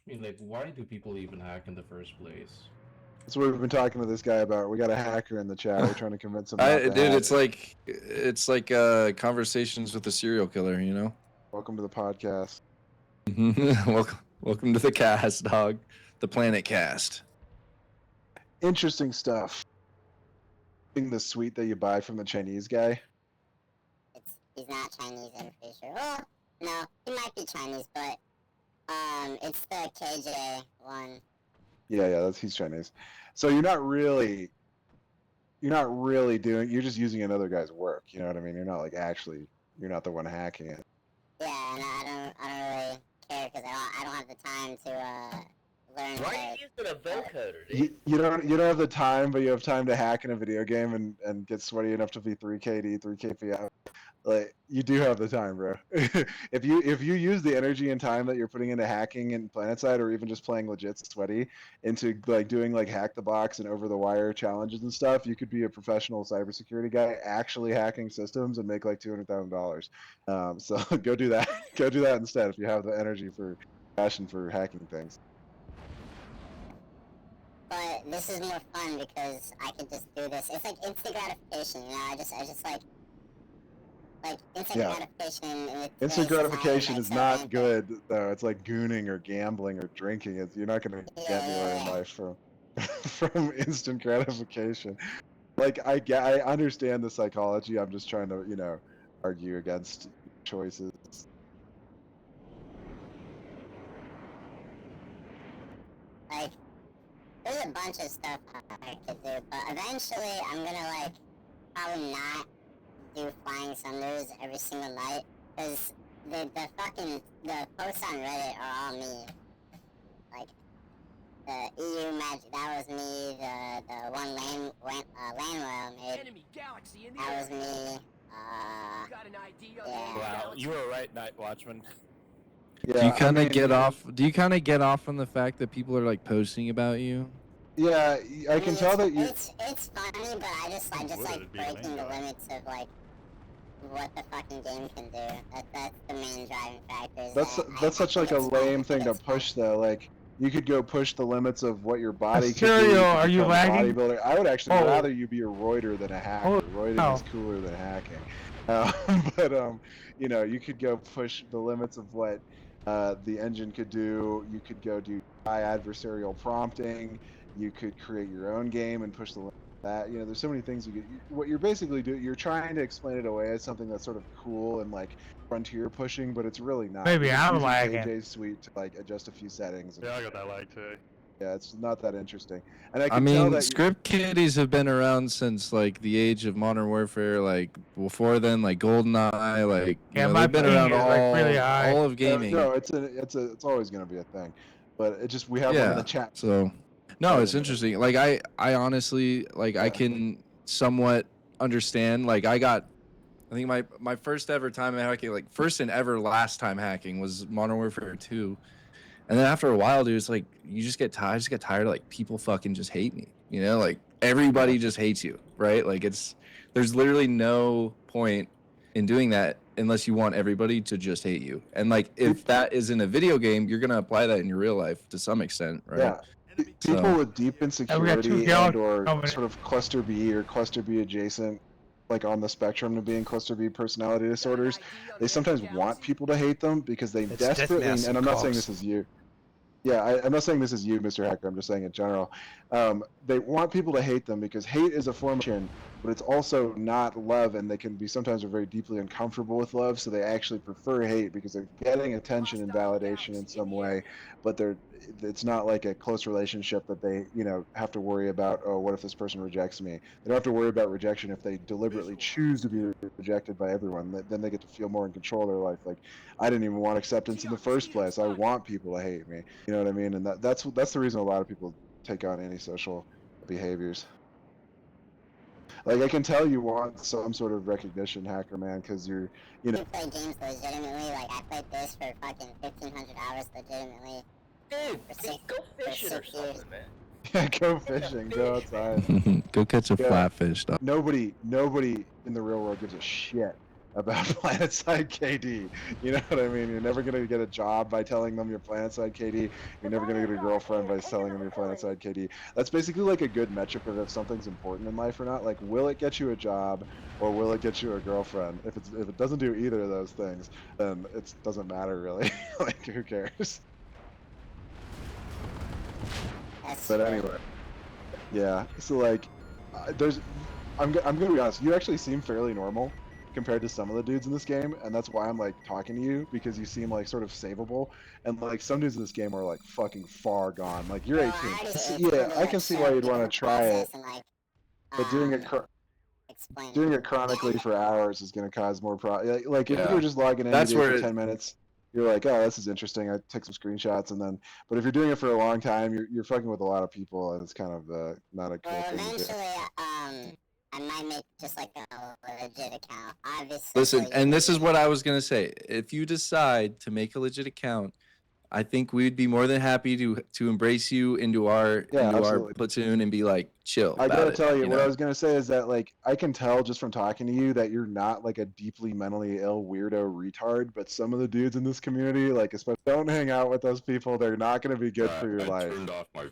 I mean, like, why do people even hack in the first place? That's what we've been talking to this guy about. We got a hacker in the chat. We're trying to convince him not to Dude, hack. it's like conversations with a serial killer, you know? Welcome to the podcast. welcome to the cast, dog. The Planet Cast. Interesting stuff. The sweet that you buy from the Chinese guy. He's not Chinese, I'm pretty sure. Well, no, he might be Chinese, but it's the KJ one. Yeah, he's Chinese. So you're not really doing. You're just using another guy's work. You know what I mean? You're not like actually. You're not the one hacking it. Yeah, and I don't really care because I don't have the time to learn. Why are you using a vocoder, dude? You don't have the time, but you have time to hack in a video game and get sweaty enough to be 3KD, 3KP. Like, you do have the time, bro. if you use the energy and time that you're putting into hacking in PlanetSide, or even just playing legit sweaty into like doing like hack the box and over the wire challenges and stuff, you could be a professional cybersecurity guy actually hacking systems and make like $200,000. So go do that. Go do that instead if you have the energy for passion for hacking things. But this is more fun because I can just do this. It's like instant gratification, you know. I just like instant gratification. Instant gratification is not good though. It's like gooning or gambling or drinking. You're not gonna get anywhere in life from instant gratification. Like I understand the psychology. I'm just trying to argue against choices. Like, there's a bunch of stuff I could do, but eventually I'm gonna probably not do flying sunders every single night, because the posts on Reddit are all me. Like, the EU magic, that was me, the one land royal made, Enemy galaxy in the that was air. me, Got an ID on yeah. the Wow, you were right, KNIGHTxWATCHMAN. Yeah, Do you kind of get off? Do you kind of get off on the fact that people are like posting about you? Yeah, I can tell that you. It's funny, but I just like breaking the limits of like what the fucking game can do. That's the main driving factor. That's such like a lame thing to push though. Like, you could go push the limits of what your body could do. Stereo, are you lagging? Bodybuilder. I would actually rather you be a roider than a hacker. Roiding is cooler than hacking. But you could go push the limits of what the engine could do. You could go do high adversarial prompting. You could create your own game and push the limit of that. There's so many things you could. What you're basically doing, you're trying to explain it away as something that's sort of cool and like frontier pushing, but it's really not. Maybe I'm using lagging. KJ's suite to like adjust a few settings. Yeah, I got that lag too. Yeah, it's not that interesting. And I I can tell mean, that script kiddies have been around since like the age of Modern Warfare. Like before then, like GoldenEye. Like they've been around all of gaming. No, it's always gonna be a thing, but it just we have one in the chat. So, no, it's interesting. Like I honestly I can somewhat understand. Like I think my first ever time hacking, like first and ever last time hacking, was Modern Warfare 2. And then after a while, dude, it's like you just get tired. I just get tired of like people fucking just hate me. Like everybody just hates you, right? Like there's literally no point in doing that unless you want everybody to just hate you. And like if that is in a video game, you're gonna apply that in your real life to some extent, right? Yeah. People with deep insecurity or sort of cluster B or cluster B adjacent, like on the spectrum of being cluster B personality disorders, they sometimes want people to hate them because they desperately, and I'm not saying this is you. Yeah, I'm not saying this is you, Mr. Hacker. I'm just saying in general. They want people to hate them because hate is a form of emotion, but it's also not love, and they can be sometimes very deeply uncomfortable with love, so they actually prefer hate because they're getting attention and validation in some way, but it's not like a close relationship that they have to worry about. Oh, what if this person rejects me? They don't have to worry about rejection if they deliberately choose to be rejected by everyone. Then they get to feel more in control of their life. Like, I didn't even want acceptance in the first place. I want people to hate me. You know what I mean? And that's the reason a lot of people take on antisocial behaviors. Like, I can tell you want some sort of recognition, hacker man, because you're. You play games legitimately. Like, I played this for fucking 1,500 hours legitimately. Dude, go fishing or something, man. Yeah, go fishing, go outside. Go catch a flatfish, dog. Nobody in the real world gives a shit about PlanetSide KD. You know what I mean? You're never gonna get a job by telling them your PlanetSide KD. You're never gonna get a girlfriend by telling them your PlanetSide KD. That's basically like a good metric of if something's important in life or not. Like, will it get you a job or will it get you a girlfriend? If it doesn't do either of those things, then it doesn't matter really. Like, who cares? But anyway, yeah. So like, I'm gonna be honest. You actually seem fairly normal compared to some of the dudes in this game, and that's why I'm like talking to you, because you seem like sort of savable, and like some dudes in this game are like fucking far gone. Like you're 18. Yeah, I can see why you'd want to try it, but doing it chronically for hours is gonna cause more Like if you were just logging in That's for where 10 minutes. You're like, oh, this is interesting. I take some screenshots, and then. But if you're doing it for a long time, you're fucking with a lot of people, and it's kind of not a cool thing to do. Eventually, I might make just like a legit account. Obviously. Listen, and this is what I was gonna say. If you decide to make a legit account, I think we'd be more than happy to embrace you into our platoon and be like, chill. I gotta tell you, what know? I was gonna say is that like I can tell just from talking to you that you're not like a deeply mentally ill weirdo retard, but some of the dudes in this community, like especially, don't hang out with those people. They're not gonna be good for your life. I turned off my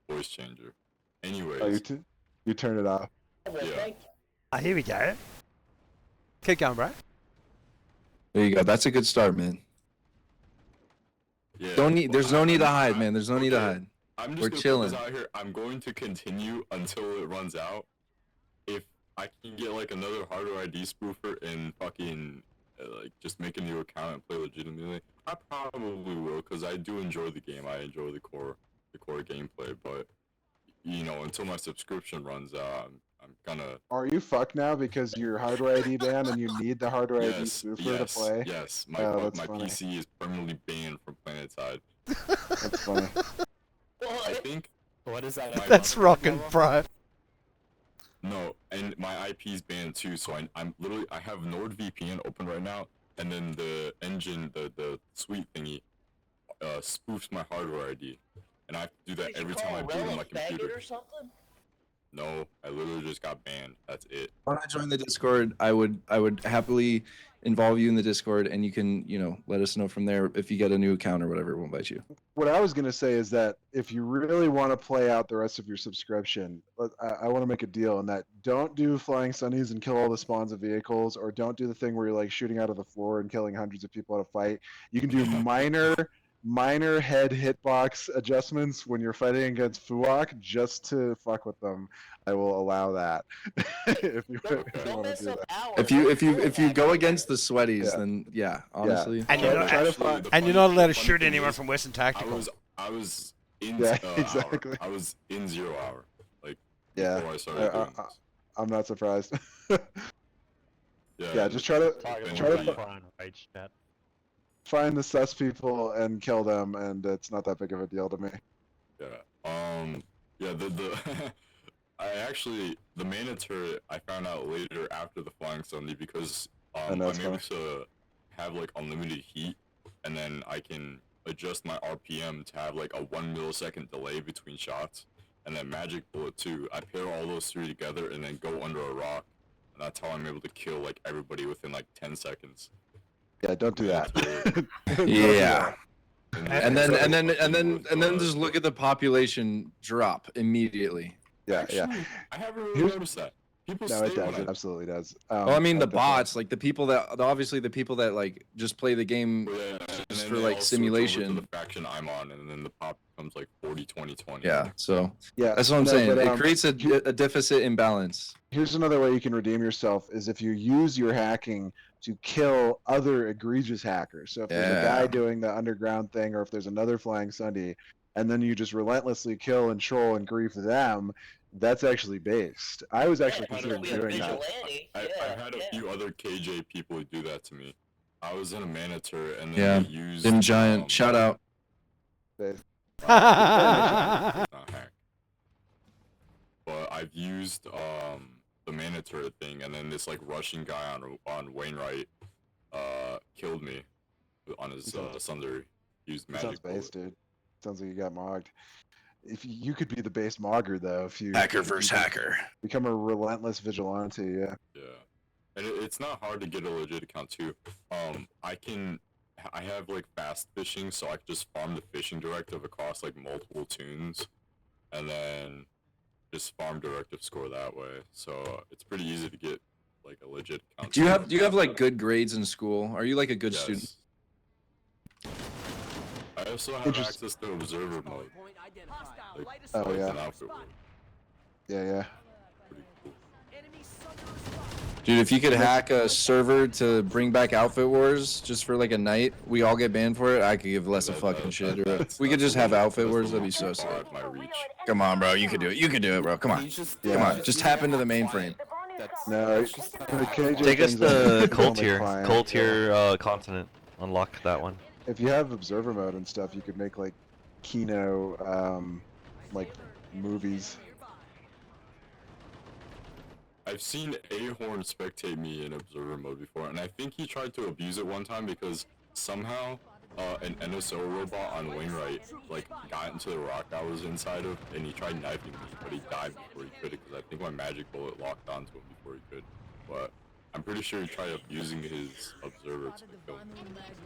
voice changer. Anyways. Oh, you turned it off. Yeah. Here we go. Keep going, bro. There you go. That's a good start, man. Yeah, there's no need to hide, man. There's no need to hide. I'm just We're chilling. Out here. I'm going to continue until it runs out. If I can get like another hardware ID spoofer and fucking like just make a new account and play legitimately, I probably will, because I do enjoy the game. I enjoy the core gameplay, but you know, until my subscription runs out, I'm gonna. Are you fucked now because your hardware ID banned and you need the hardware ID spoofer to play? Yes, my PC is permanently banned from PlanetSide. That's funny. I think. What is that? That's rockin', bro. No, and my IP is banned too, so I'm literally, I have NordVPN open right now, and then the engine, the suite thingy, spoofs my hardware ID, and I have to do that every time I boot on my computer. Or something? No, I literally just got banned. That's it. When I join the Discord, I would happily involve you in the Discord, and you can, you know, let us know from there if you get a new account or whatever. We'll invite you. What I was gonna say is that if you really want to play out the rest of your subscription, I want to make a deal, and that don't do flying sunnies and kill all the spawns of vehicles, or don't do the thing where you're like shooting out of the floor and killing hundreds of people at a fight. You can do minor head hitbox adjustments when you're fighting against Fuok just to fuck with them. I will allow that. if you want to do that. If you go against the sweaties, then yeah, honestly. And you're not allowed to shoot anyone from Western Tactical. I was in exactly. I was in 0 hour. Like before I started doing this. I'm not surprised. Yeah, just try to find the sus people and kill them, and it's not that big of a deal to me. Yeah, I actually, the mana turret I found out later after the flying Sunday, because I'm able to have like unlimited heat, and then I can adjust my RPM to have like a 1 millisecond delay between shots, and then magic bullet too. I pair all those three together and then go under a rock, and that's how I'm able to kill like everybody within like 10 seconds. Yeah, don't do that. Yeah. And then just look at the population drop immediately. Yeah, Actually, I haven't really noticed that. People no, it does. It absolutely does. Well, I mean, the bots, like the people that, obviously the people that like just play the game just for like simulation. The faction I'm on, and then the pop becomes like 40, 20, 20. Yeah. So yeah, that's what I'm saying. It creates a deficit imbalance. Here's another way you can redeem yourself: is if you use your hacking to kill other egregious hackers. So if there's a guy doing the underground thing, or if there's another flying Sunday, and then you just relentlessly kill and troll and grief them, that's actually based. I was actually considering doing that. I've had a few other KJ people who do that to me. I was in a mana turret, and then they used Dim Giant, shout out. Not hack. But I've used the mana turret thing, and then this like Russian guy on Wainwright killed me on his Sunder. Used magic. Sounds based, dude. Sounds like you got mogged. If you could be the base mogger though, if you hacker versus hacker, become a relentless vigilante, yeah. Yeah, and it's not hard to get a legit account too. I have like fast fishing, so I can just farm the fishing directive across like multiple tunes, and then just farm directive score that way. So it's pretty easy to get like a legit account. Do you have like good grades in school? Are you like a good student? I also have access to observer mode. Like, oh yeah. Yeah. Pretty cool. Dude, if you could hack a server to bring back Outfit Wars just for like a night, we all get banned for it, I could give less a fucking shit. We could just have Outfit Wars, that'd be so sick. Come on, bro, you could do it. You could do it, bro. Come on. Come on, just tap into the mainframe. No, take us to Cold Tier continent. Unlock that one. If you have observer mode and stuff, you could make like Kino, like movies. I've seen Ahorn spectate me in observer mode before, and I think he tried to abuse it one time because somehow an NSO robot on Wingright like got into the rock I was inside of, and he tried knifing me, but he died before he could because I think my magic bullet locked onto him before he could. But I'm pretty sure he tried abusing his observer to kill him,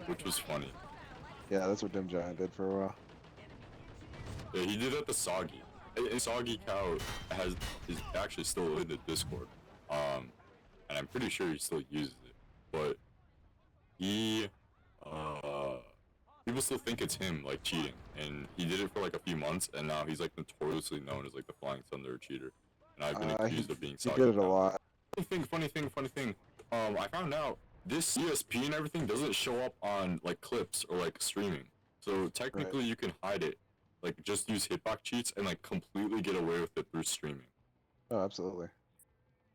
which was funny. Yeah, that's what Dim Giant did for a while. Yeah, he did that to Soggy. And Soggy Cow is actually still in the Discord, and I'm pretty sure he still uses it. But he, people still think it's him like cheating, and he did it for like a few months, and now he's like notoriously known as like the Flying Thunder cheater, and I've been accused of being Soggy. He did it a lot. Funny thing. I found out this CSP and everything doesn't show up on like clips or like streaming, so technically you can hide it. Like, just use hitbox cheats and, like, completely get away with it through streaming. Oh, absolutely.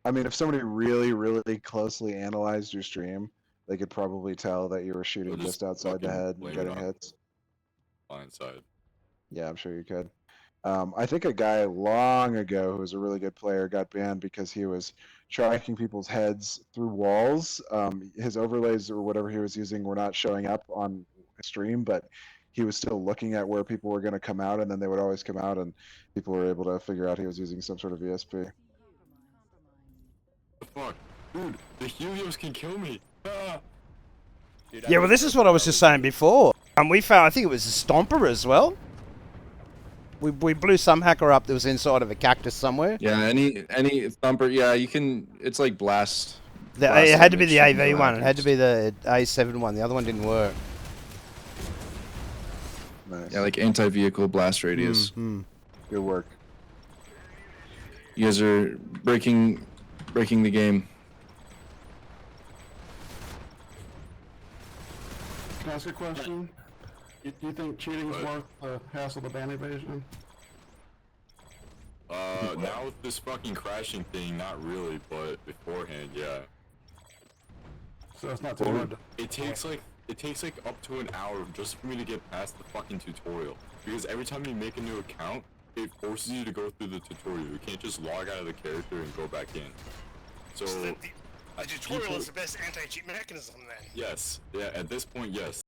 I mean, if somebody really, really closely analyzed your stream, they could probably tell that you were shooting just outside the head and getting hits. Blindside. Yeah, I'm sure you could. I think a guy long ago who was a really good player got banned because he was tracking people's heads through walls. His overlays or whatever he was using were not showing up on stream, but he was still looking at where people were going to come out, and then they would always come out, and people were able to figure out he was using some sort of ESP. The fuck? Dude, the Helios can kill me! Ah! Dude, yeah, well, this is what I was just saying before. And we found, I think it was a Stomper as well. We blew some hacker up that was inside of a cactus somewhere. Yeah, any Thumper, yeah, you can, it's like blast. It had to be the AV one, it had to be the A7 one, the other one didn't work. Nice. Yeah, like anti-vehicle blast radius. Good work. You guys are breaking the game. Can I ask a question? Do you think cheating is worth the hassle of ban evasion? Now with this fucking crashing thing, not really, but beforehand, yeah. So it's not too hard. It takes like up to an hour just for me to get past the fucking tutorial. Because every time you make a new account, it forces you to go through the tutorial. You can't just log out of the character and go back in. So the tutorial is the best anti-cheat mechanism then. Yes. Yeah, at this point, yes.